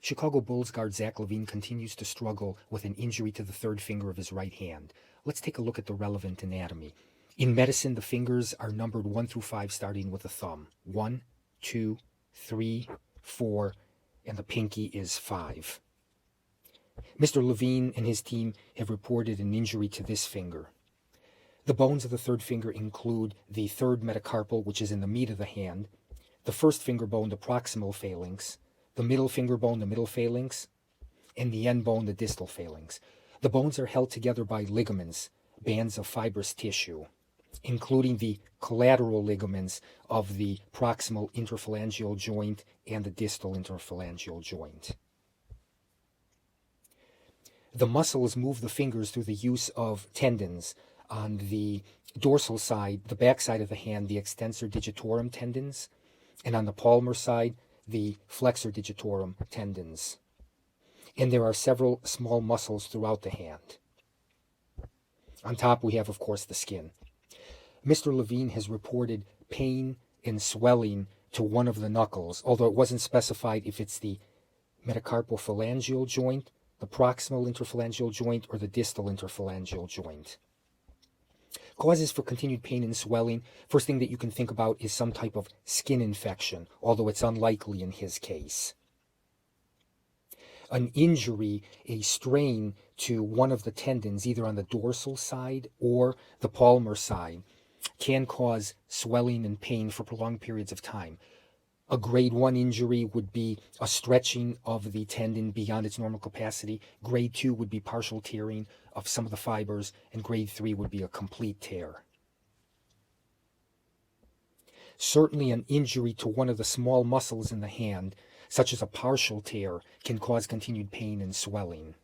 Chicago Bulls guard Zach Lavine continues to struggle with an injury to the third finger of his right hand. Let's take a look at the relevant anatomy. In medicine, the fingers are numbered 1 through 5, starting with the thumb. 1, 2, 3, 4, and the pinky is 5. Mr. Lavine and his team have reported an injury to this finger. The bones of the third finger include the third metacarpal, which is in the meat of the hand, the first finger bone, the proximal phalanx, the middle finger bone, the middle phalanx, and the end bone, the distal phalanx. The bones are held together by ligaments, bands of fibrous tissue, including the collateral ligaments of the proximal interphalangeal joint and the distal interphalangeal joint. The muscles move the fingers through the use of tendons. On the dorsal side, the back side of the hand, the extensor digitorum tendons, and on the palmar side, the flexor digitorum tendons. And there are several small muscles throughout the hand. On top, we have, of course, the skin. Mr. Lavine has reported pain and swelling to one of the knuckles, although it wasn't specified if it's the metacarpophalangeal joint, the proximal interphalangeal joint, or the distal interphalangeal joint. Causes for continued pain and swelling, first thing that you can think about is some type of skin infection, although it's unlikely in his case. An injury, a strain to one of the tendons, either on the dorsal side or the palmar side, can cause swelling and pain for prolonged periods of time. A grade 1 injury would be a stretching of the tendon beyond its normal capacity. Grade 2 would be partial tearing of some of the fibers, and grade 3 would be a complete tear. Certainly an injury to one of the small muscles in the hand, such as a partial tear, can cause continued pain and swelling.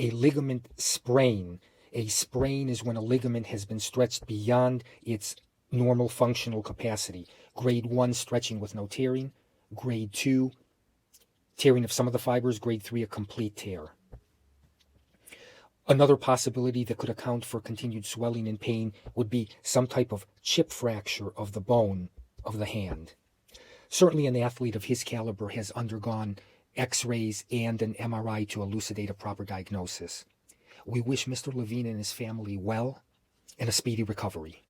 A ligament sprain. A sprain is when a ligament has been stretched beyond its normal functional capacity. Grade 1, stretching with no tearing. Grade 2, tearing of some of the fibers. Grade 3, a complete tear. Another possibility that could account for continued swelling and pain would be some type of chip fracture of the bone of the hand. Certainly an athlete of his caliber has undergone X-rays and an MRI to elucidate a proper diagnosis. We wish Mr. Lavine and his family well and a speedy recovery.